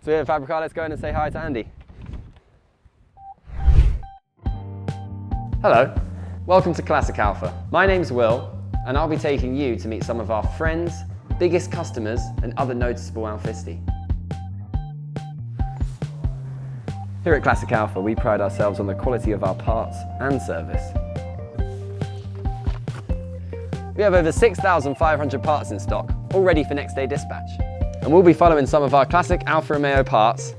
So we're at Fabricar, let's go in and say hi to Andy. Hello, welcome to Classic Alfa. My name's Will, and I'll be taking you to meet some of our friends, biggest customers, and other noticeable Alfisti. Here at Classic Alfa, we pride ourselves on the quality of our parts and service. We have over 6,500 parts in stock, all ready for next day dispatch. And we'll be following some of our classic Alfa Romeo parts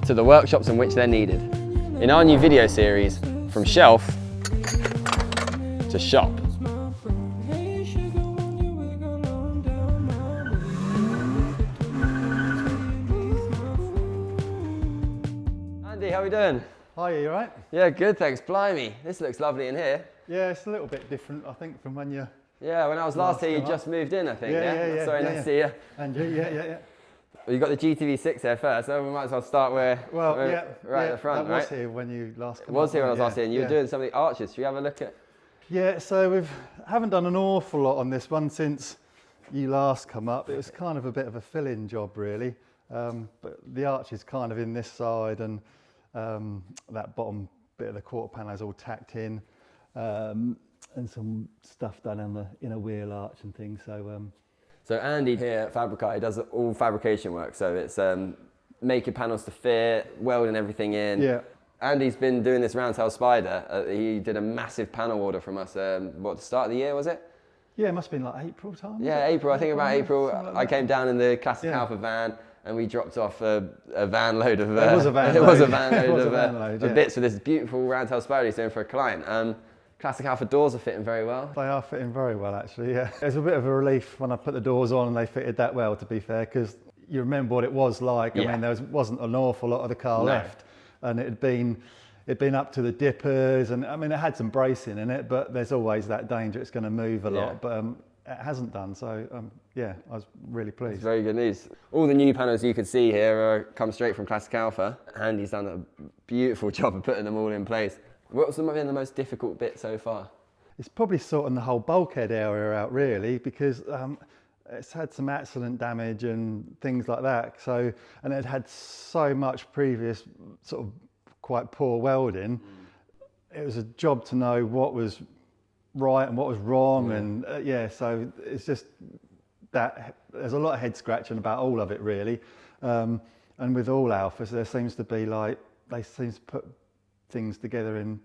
to the workshops in which they're needed. In our new video series, From Shelf to Shop. Andy, how are we doing? Hi, you alright? Yeah, good, thanks. Blimey, this looks lovely in here. Yeah, it's a little bit different, I think, from when you... Yeah, when I was last here, you just moved in, I think. Yeah. Sorry, nice to see you. And yeah. Well, you got the GTV6 here first, so we might as well start right at the front, that was here when you last came. It was here when I was last here, and you were doing some of the arches. Should we have a look at? Yeah, so we haven't done an awful lot on this one since you last come up. It was kind of a bit of a fill-in job, really. But the arch is kind of in this side, and that bottom bit of the quarter panel is all tacked in. And some stuff done on the inner wheel arch and things. So Andy here at Fabricar, he does all fabrication work. So it's making panels to fit, welding everything in. Yeah. Andy's been doing this Roundtail Spider. He did a massive panel order from us. What, the start of the year was it? Yeah, it must have been like April time. Yeah, April. I think about April. Like I came down in the Classic Alfa van, and we dropped off a van load of. It was a van load. It was a van load of bits for this beautiful Roundtail Spider he's doing for a client. Classic Alfa doors are fitting very well. They are fitting very well, actually, yeah. It was a bit of a relief when I put the doors on and they fitted that well, to be fair, because you remember what it was like. I mean, there wasn't an awful lot of the car left, and it'd been up to the dippers, and I mean, it had some bracing in it, but there's always that danger it's going to move a lot, but it hasn't done, so yeah, I was really pleased. It's very good news. All the new panels you can see here come straight from Classic Alfa. Andy's done a beautiful job of putting them all in place. What's been the most difficult bit so far? It's probably sorting the whole bulkhead area out, really, because it's had some accident damage and things like that. So, and it had so much previous sort of quite poor welding. It was a job to know what was right and what was wrong, and so it's just that there's a lot of head scratching about all of it, really. And with all Alfas, there seems to be like they seem to put things together in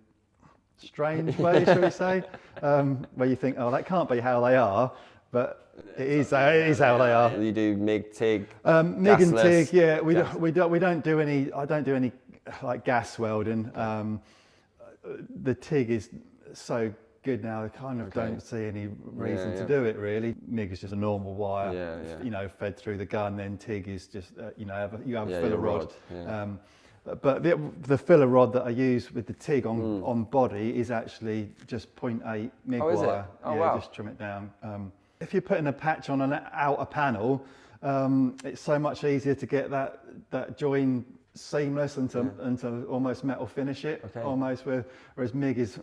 strange ways, shall we say, where you think, oh, that can't be how they are, but it is how they are. You do MIG, TIG, MIG and TIG, yeah. We don't do any. I don't do any like gas welding. The TIG is so good now. I kind of don't see any reason to do it, really. MIG is just a normal wire, you know, fed through the gun. Then TIG is just you know, you have a filler rod. But the filler rod that I use with the TIG on body is actually just 0.8 MIG wire. Oh, wow. Just trim it down. If you're putting a patch on an outer panel, it's so much easier to get that join seamless and to almost metal finish it, almost. Whereas MIG is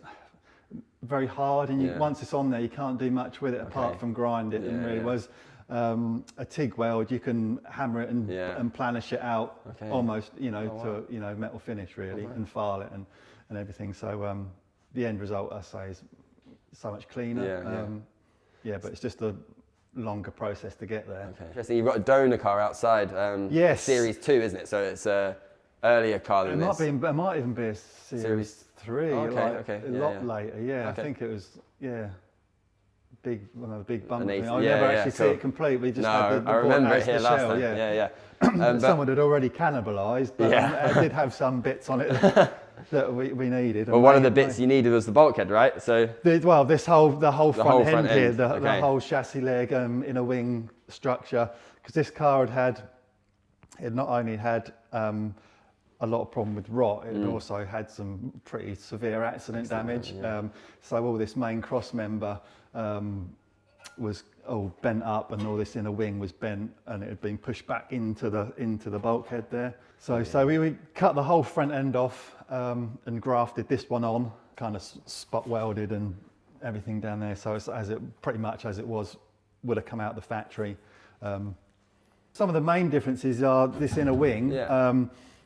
very hard, and once it's on there, you can't do much with it apart from grind it. And really was. A TIG weld, you can hammer it and planish it out almost, you know, to you know, metal finish, really, and file it and everything. So the end result, I say, is so much cleaner. But it's just a longer process to get there. Interesting. You've got a donor car outside. Yes. Series 2, isn't it? So it's a earlier car than this. It might even be a series 3. A lot later. Yeah, I think it was. One of the big bumps. I never actually see it complete. We just had the I remember it here last time. Someone had already cannibalised, but it did have some bits on it that we needed. Well, one of the bits you needed was the bulkhead, right? So the whole front end here, the whole chassis leg, inner wing structure, because this car had not only had a lot of problem with rot, it also had some pretty severe accident damage. So all this main cross member was all bent up, and all this inner wing was bent, and it had been pushed back into the bulkhead there. So we cut the whole front end off and grafted this one on, kind of spot welded and everything down there. So it's pretty much as it would have come out the factory. Some of the main differences are this inner wing.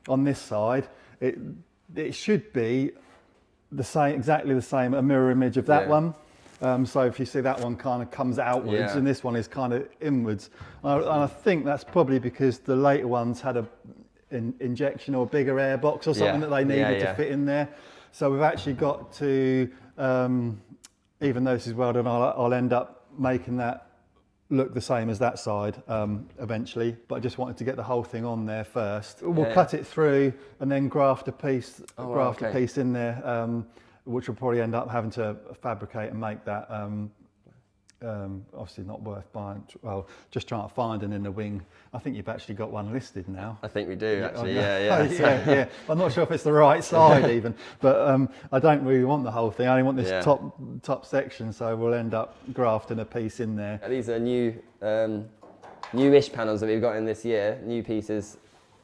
On this side, it should be the same, exactly the same, a mirror image of that one. So if you see that one kind of comes outwards and this one is kind of inwards. And I think that's probably because the later ones had an injection or bigger air box or something that they needed to fit in there. So we've actually got to, even though this is welded, I'll end up making that look the same as that side eventually, but I just wanted to get the whole thing on there first. We'll cut it through and then graft a piece, a piece in there, which will probably end up having to fabricate and make that. Obviously not worth buying. Well, just trying to find an inner wing. I think you've actually got one listed now. I think we do actually. Yeah. I'm not sure if it's the right side even, but I don't really want the whole thing. I only want this top section, so we'll end up grafting a piece in there. These are newish panels that we've got in this year. New pieces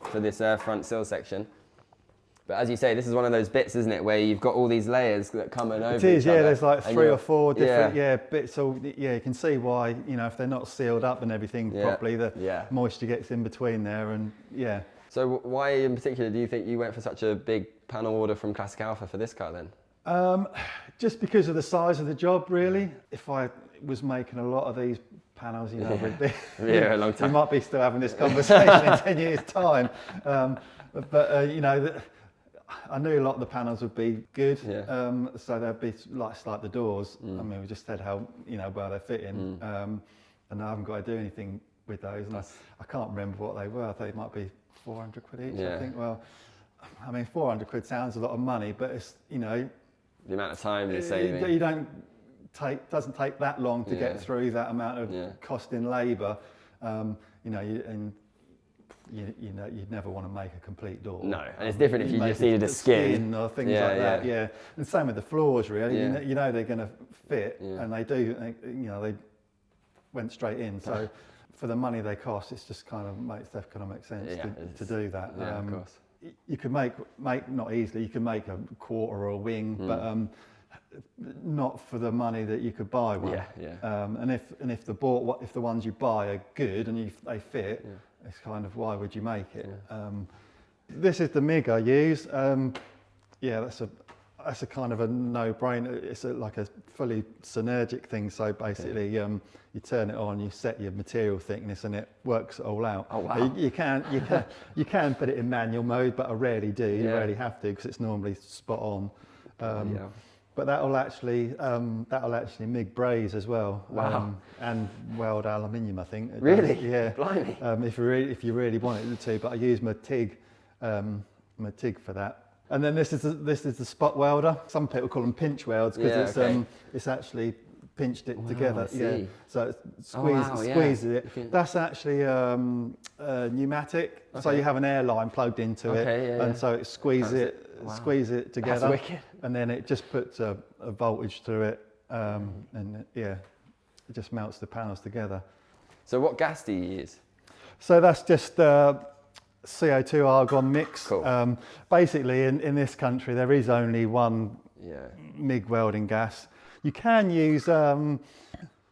for this front sill section. But as you say, this is one of those bits, isn't it, where you've got all these layers that come in over each other. It is, yeah. There's like 3 or 4 different bits. So you can see why, if they're not sealed up and everything properly, the moisture gets in between there, and So why in particular do you think you went for such a big panel order from Classic Alfa for this car then? Just because of the size of the job, really. If I was making a lot of these panels, we'd be, a long time. We might be still having this conversation in 10 years' time. I knew a lot of the panels would be good, so they'd be like the doors. I mean, we just said how well they fit in, and I haven't got to do anything with those. And I can't remember what they were. I think it might be 400 quid each. I think. Well, I mean, 400 quid sounds a lot of money, but it's the amount of time you're saving. Doesn't take that long to get through that amount of cost in labour. You'd never want to make a complete door. No, and it's different if you just needed a skin or things like that. Yeah, and same with the floors, really. You know they're going to fit, and they do. They went straight in. So for the money they cost, it's just kind of makes economic sense to do that. Yeah, of course. You can make not easily. You can make a quarter or a wing, but not for the money that you could buy one. And if the ones you buy are good and they fit. It's kind of, why would you make it? This is the MIG I use. That's a kind of a no-brainer. It's like a fully synergic thing. So basically, you turn it on, you set your material thickness, and it works it all out. Oh wow! You can put it in manual mode, but I rarely do. You rarely have to because it's normally spot on. But that'll actually MIG braze as well. Wow. And weld aluminium, I think. Really? Yeah. Blimey. If you really wanted it to, but I use my TIG for that. And then this is the spot welder. Some people call them pinch welds because it's actually pinched it together. So it squeezes it. That's actually pneumatic. So you have an air line plugged into it, and so it squeezes it together. That's wicked. And then it just puts a voltage through it, and it just melts the panels together. So what gas do you use? So that's just CO2 argon mix. Cool. Basically, in this country, there is only one MIG welding gas. You can use,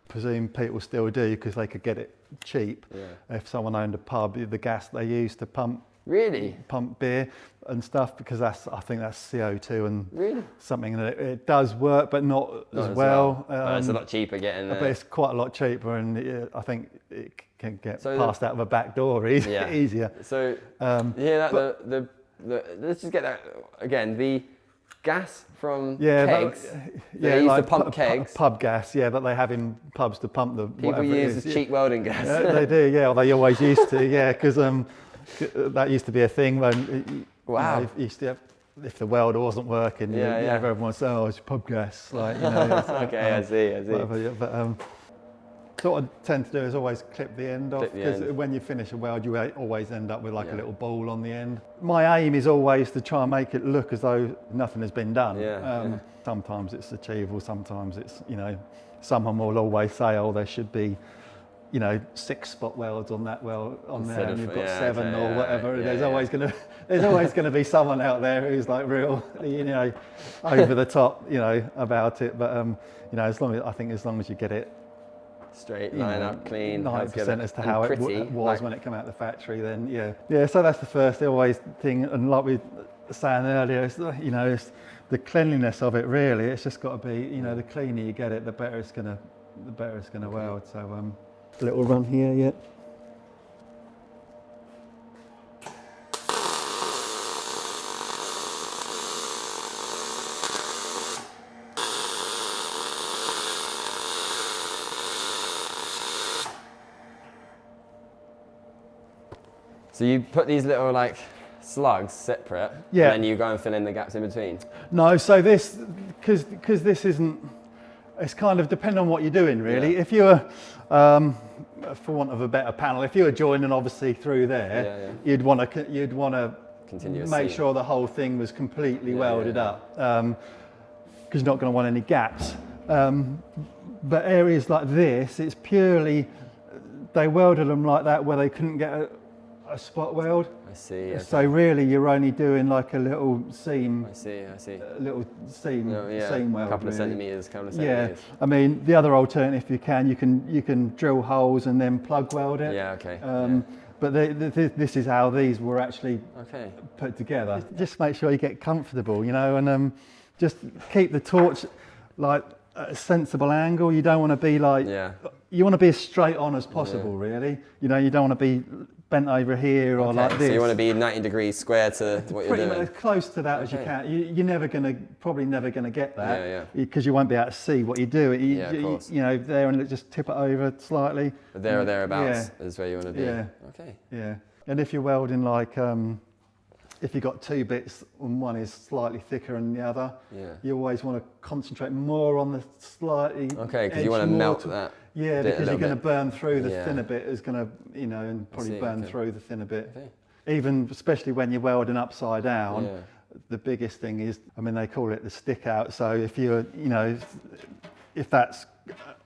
presume people still do because they could get it cheap. If someone owned a pub, the gas they use to pump beer and stuff, because I think that's CO2 and something that it does work, but not as well. But it's a lot cheaper getting there. But it's quite a lot cheaper, and I think it can get passed out of a back door easier. So let's just get that again. The gas from kegs. They used to pump kegs. Pub gas, that they have in pubs to pump the. People use as cheap welding gas. They do, or they always used to, because that used to be a thing when. You used to have, if the welder wasn't working, everyone would say, "Oh, it's pub gas." Okay, I see. Whatever, but what I tend to do is always clip the end off, because when you finish a weld, you always end up with like a little ball on the end. My aim is always to try and make it look as though nothing has been done. Sometimes it's achievable, sometimes it's, someone will always say, "Oh, there should be 6 spot welds on that weld on there, and you've got 7 or whatever." There's always going to be someone out there who's like real, over the top, about it. But as long as you get it straight line up, clean, 90% as to how it was like, when it came out of the factory. Then yeah. So that's the first always thing, and like we were saying earlier, it's, it's the cleanliness of it. Really, it's just got to be, the cleaner you get it, the better it's gonna weld. So a little run here, yeah. So you put these little like slugs separate, and then you go and fill in the gaps in between? No, so this, because this isn't, it's kind of depending on what you're doing really. Yeah. If you're, for want of a better panel, if you were joining obviously through there, you'd want to make sure the whole thing was completely welded up, because you're not going to want any gaps. But areas like this, it's purely, they welded them like that where they couldn't get a spot weld. I see. Okay. So really, you're only doing like a little seam. I see. A little seam. Seam weld. A couple of centimeters. Yeah. I mean, the other alternative you can drill holes and then plug weld it. Yeah. Okay. But this is how these were actually put together. Just make sure you get comfortable, and just keep the torch like at a sensible angle. You don't want to be like. Yeah. You want to be as straight on as possible, really. You don't want to be bent over here or like this. So you want to be 90 degrees square to what you're doing? As close to that as you can. You're probably never going to get that because you won't be able to see what you do. Of course. There and just tip it over slightly. But there or thereabouts is where you want to be. Yeah. Okay. Yeah. And if you're welding like, if you've got two bits and one is slightly thicker than the other, you always want to concentrate more on the slightly because you want to melt that. Yeah, because you're going to burn through the thinner bit is going to, and probably burn through the thinner bit. Okay. Even, especially when you're welding upside down, the biggest thing is, they call it the stick out. So if you're, if that's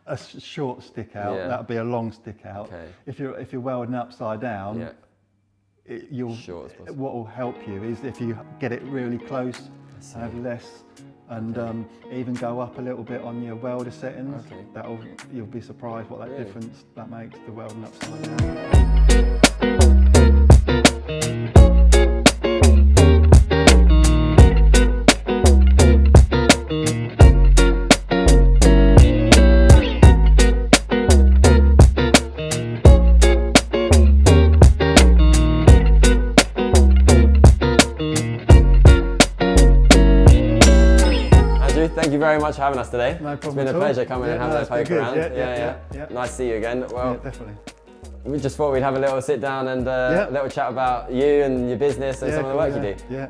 a short stick out, that would be a long stick out. Okay. If you're welding upside down, what will help you is if you get it really close, have less. And even go up a little bit on your welder settings. You'll be surprised what that difference that makes to welding upside down. Thank you very much for having us today. No problem. It's been a pleasure coming and having a poke around. Yeah. Nice to see you again. Well, definitely. We just thought we'd have a little sit down and a little chat about you and your business and some of the work you do. Yeah.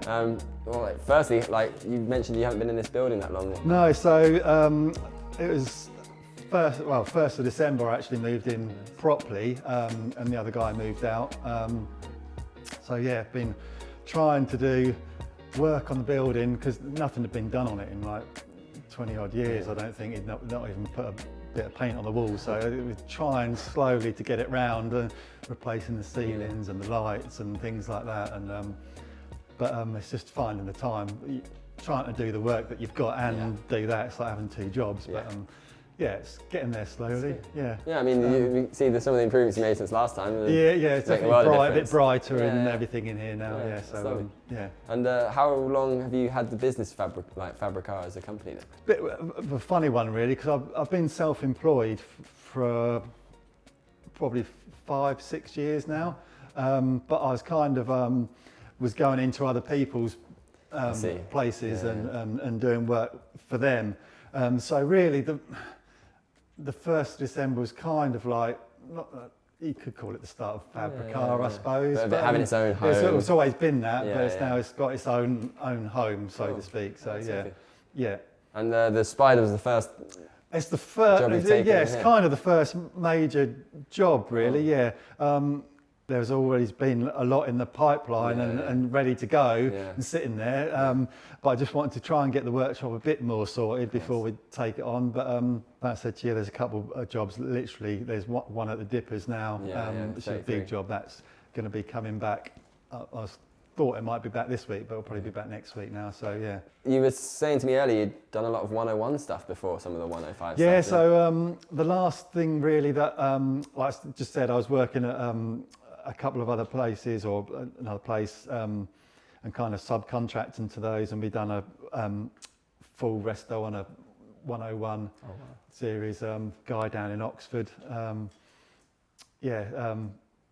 Well, firstly, you mentioned you haven't been in this building that long. No, so it was first of December I actually moved in properly, and the other guy moved out. Been trying to do work on the building because nothing had been done on it in like 20 odd years. I don't think he'd not even put a bit of paint on the wall, so we were trying slowly to get it round and replacing the ceilings and the lights and things like that. And but it's just finding the time, trying to do the work that you've got and do that. It's like having two jobs. But it's getting there slowly. Yeah. Yeah, you see some of the improvements you made since last time. It's definitely a bit brighter and everything in here now. And how long have you had the business Fabricar as a company then? Bit of a funny one really, because I've been self-employed for probably 5-6 years now. But I was kind of was going into other people's places and doing work for them. So really the 1st of December was kind of like, you could call it the start of Fabricar, I suppose. But having its own home. It's always been that, but now it's got its own home, so to speak. So yeah. And the Spider was the first. It's the first. It's kind of the first major job, really. Yeah. There's always been a lot in the pipeline and ready to go and sitting there. But I just wanted to try and get the workshop a bit more sorted before we take it on. But like I said to you, there's a couple of jobs. Literally, there's one at the Dippers now, which is a big job that's going to be coming back. I was thought it might be back this week, but it'll probably be back next week now. So yeah. You were saying to me earlier you'd done a lot of 101 stuff before some of the 105 Yeah. stuff. So the last thing really that, like I just said, I was working at a couple of other places or another place and kind of subcontracting to those, and we've done a full resto on a 101 series guy down in Oxford.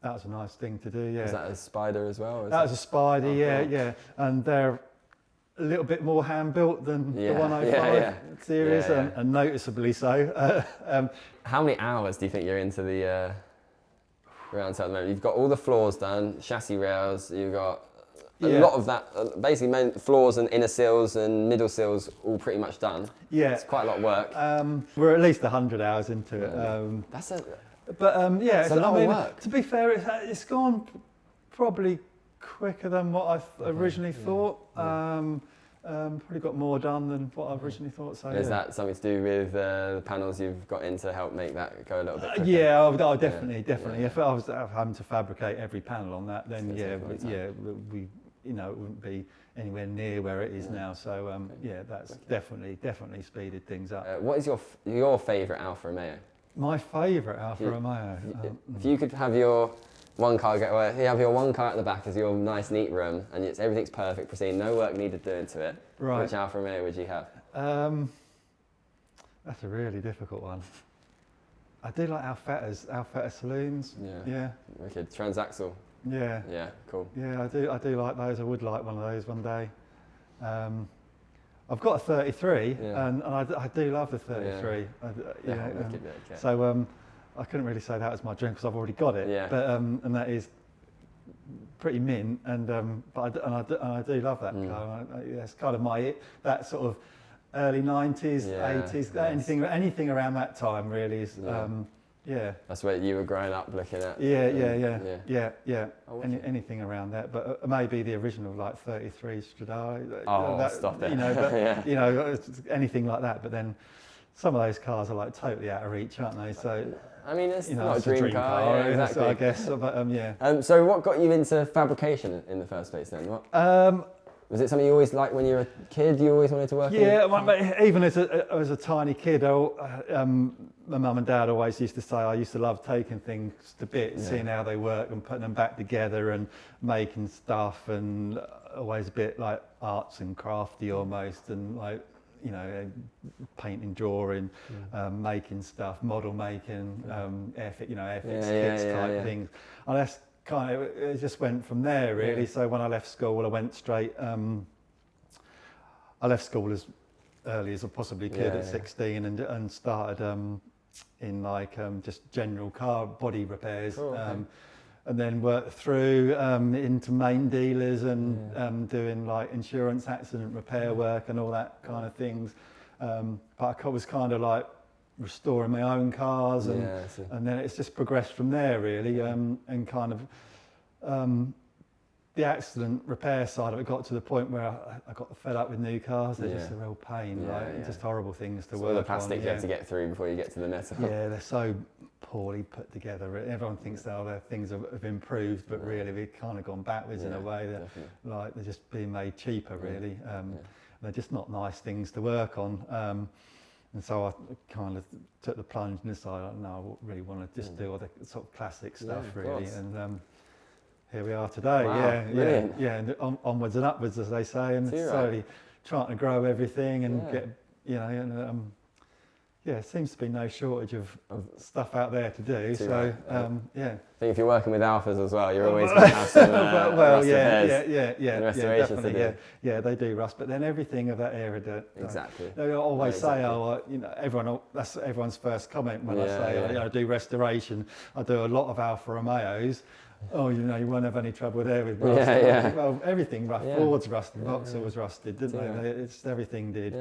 That was a nice thing to do. Yeah. Was that a Spider as well? That was a Spider, yeah. And they're a little bit more hand built than the 105 series, and noticeably so. How many hours do you think you're into the Roundtail at the moment? You've got all the floors done, chassis rails, you've got a lot of that, basically main floors and inner seals and middle seals all pretty much done. Yeah. It's quite a lot of work. We're at least 100 hours into it. That's a... But it's a lot of work. To be fair, it's gone probably quicker than what I originally thought. Probably got more done than what I originally thought. So is that something to do with the panels you've got in to help make that go a little bit quicker? Yeah, definitely. If I was having to fabricate every panel on that, then we it wouldn't be anywhere near where it is now. So that's definitely speeded things up. What is your favourite Alfa Romeo? My favourite Alfa Romeo. If you could have your one car you have your one car at the back as your nice neat room, and everything's perfect, pristine, no work needed doing to it. Right. Which Alfa Romeo would you have? That's a really difficult one. I do like Alfetta saloons. Yeah. Wicked. Transaxle. Yeah. Yeah. Cool. Yeah, I do like those. I would like one of those one day. I've got a 33, and I do love the 33. So I couldn't really say that was my dream because I've already got it. Yeah. But and that is pretty mint, and I do love that car. It's kind of that sort of early 90s, 80s, anything around that time really is. That's what you were growing up looking at. Yeah. Anything around that, but maybe the original like 33 Stradale. Stop it. Anything like that. But then some of those cars are like totally out of reach, aren't they? So I mean, it's not a dream car. Exactly. So I guess. But so what got you into fabrication in the first place then? Was it something you always liked when you were a kid? You always wanted to work in? Yeah, even as a tiny kid, my mum and dad always used to say I used to love taking things to bits, seeing how they work and putting them back together and making stuff, and always a bit like arts and crafty almost, and like, painting, drawing, making stuff, model making, airfit kits type things. And that's kind of, it just went from there really. So when I left school, I went straight, I left school as early as I possibly could at 16 and started in like just general car body repairs. Cool, and then worked through into main dealers and doing like insurance accident repair work and all that kind of things. But I was kind of like restoring my own cars, and then it's just progressed from there really, and kind of the accident repair side of it got to the point where I got fed up with new cars. They're just a real pain, just horrible things to work on. All the plastic you have to get through before you get to the metal. Yeah, they're so poorly put together. Everyone thinks their things have improved, but really we've kind of gone backwards in a way that like they're just being made cheaper really. They're just not nice things to work on. And so I kind of took the plunge and decided, no, I really want to just do all the sort of classic stuff really. And here we are today. Wow, and onwards and upwards, as they say, and slowly trying to grow everything and get, it seems to be no shortage of stuff out there to do. I think if you're working with Alfas as well, you're always going to have some restoration to do. Yeah, they do rust, but then everything of that era. Exactly. They always say, that's everyone's first comment when I say I do restoration. I do a lot of Alfa Romeos. Oh, you won't have any trouble there with rust. Well, everything rusted. Fords rusted, Vauxhall was rusted, didn't they? It's everything did.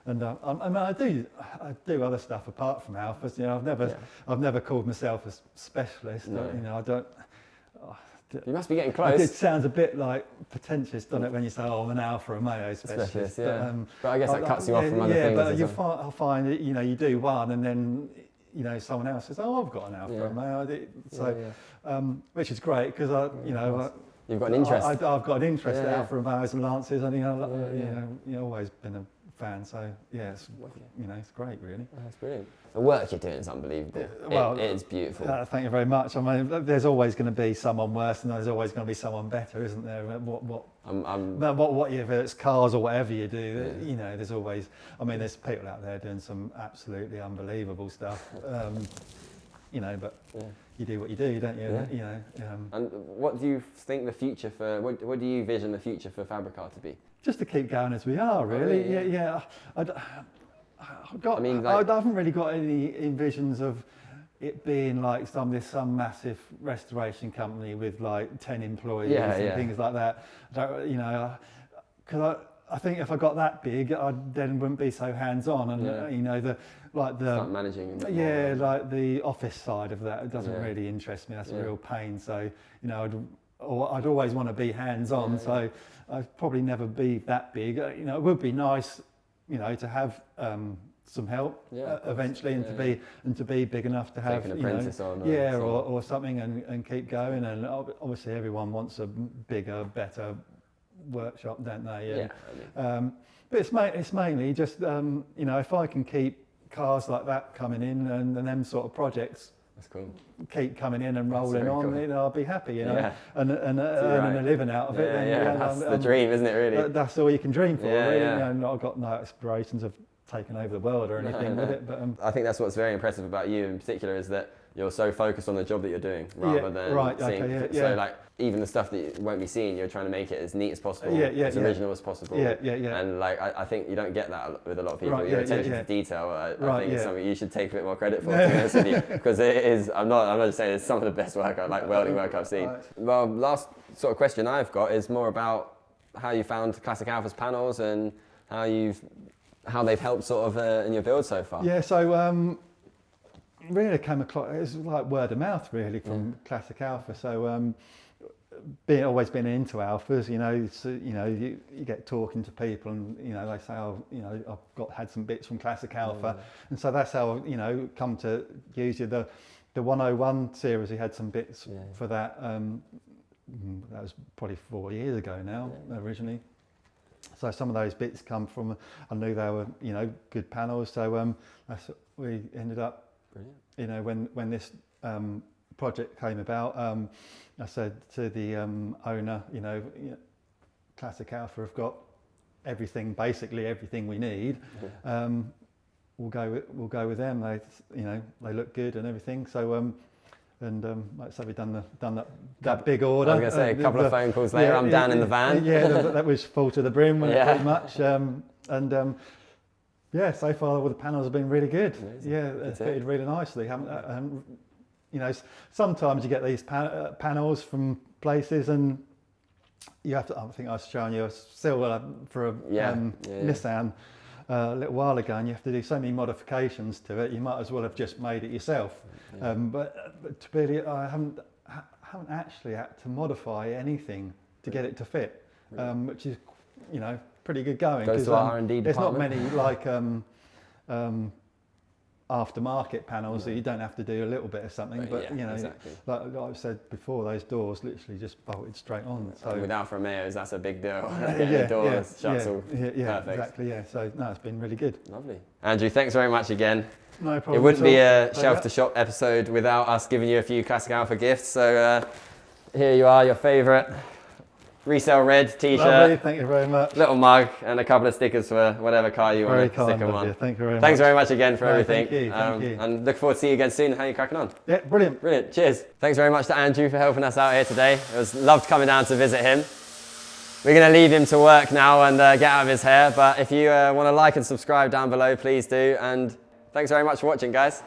And I do other stuff apart from Alfas. I've never called myself a specialist. I don't. You must be getting close. It sounds a bit like pretentious, doesn't it, when you say, "Oh, I'm an Alfa Romeo specialist." But I guess that cuts you off from other things. Yeah, but I'll find that you do one, and then someone else says, "Oh, I've got an Alfa Romeo." Which is great because You've got an interest. I've got an interest Yeah, in yeah. Alfa Romeos and Lances, and always been a fan. So yeah, it's it's great, really. That's brilliant. The work you're doing is unbelievable. Well, it is beautiful. Thank you very much. I mean, there's always going to be someone worse, and there's always going to be someone better, isn't there? Whether it's cars or whatever you do, there's always. I mean, there's people out there doing some absolutely unbelievable stuff. But you do what you do, don't you? Yeah. And what do you think the future for? What do you vision the future for Fabricar to be? Just to keep going as we are, really. I haven't really got any envisions of it being like some massive restoration company with like 10 employees and things like that. Because I think if I got that big, I then wouldn't be so hands-on, and Start managing. Like the office side of that, it doesn't really interest me. That's a real pain. So I'd always want to be hands-on. So I'd probably never be that big. It would be nice, to have some help eventually, and to be big enough to have an apprentice on, or something, and keep going. And obviously everyone wants a bigger, better workshop, don't they? But it's mainly just if I can keep cars like that coming in, and them sort of projects. That's cool. Keep coming in and rolling on, cool. I'll be happy, and earning a living out of it. That's the dream, isn't it? Really. That's all you can dream for. Really. I've got no aspirations of taking over the world or anything with it. But I think that's what's very impressive about you in particular, is that you're so focused on the job that you're doing rather than seeing. So like even the stuff that you won't be seeing, you're trying to make it as neat as possible, as original as possible. And like I think you don't get that with a lot of people. Your attention to detail, I think it's something you should take a bit more credit for, to be honest with you, because it is. I'm not just saying it's some of the best work, welding work I've seen. Well, last sort of question I've got is more about how you found Classic Alfa's panels and how they've helped sort of in your build so far. Yeah, so really came across, it was like word of mouth really from Classic Alfa. So always been into Alfas, you get talking to people, and they say, I've had some bits from Classic Alfa, and so that's how come to use you. The 101 series, he had some bits for that. That was probably 4 years ago now, originally. So some of those bits come from, I knew they were, good panels. So that's what we ended up. Brilliant. When this project came about, I said to the owner, Classic Alfa have got basically everything we need. We'll go with them. They look good and everything. So like I said, we've done that big order. I was going to say a couple of phone calls later. I'm down in the van. That was full to the brim, pretty much. So far all the panels have been really good. Amazing. It's fitted really nicely. Sometimes you get these panels from places, and you have to. I think I was showing you a silver for a Nissan a little while ago, and you have to do so many modifications to it. You might as well have just made it yourself. But to really, I haven't actually had to modify anything to get it to fit, which is pretty good going. Goes to our R&D there's not department. many like aftermarket panels that you don't have to do a little bit of something, exactly. like I've said before, those doors literally just bolted straight on. So with Alfa Romeos, that's a big deal. Perfect. Exactly. So no, it's been really good. Lovely. Andrew, thanks very much again. No problem. It wouldn't be a shelf to shop episode without us giving you a few Classic Alfa gifts. So here you are, your favourite resale red t-shirt. Lovely, thank you very much. Little mug and a couple of stickers for whatever car you want to stick them on. Thank you very much. Thanks very much again for everything. Thank you. And look forward to seeing you again soon. How are you cracking on? Yeah, brilliant. Brilliant. Cheers. Thanks very much to Andrew for helping us out here today. It was loved coming down to visit him. We're going to leave him to work now and get out of his hair. But if you want to like and subscribe down below, please do. And thanks very much for watching, guys.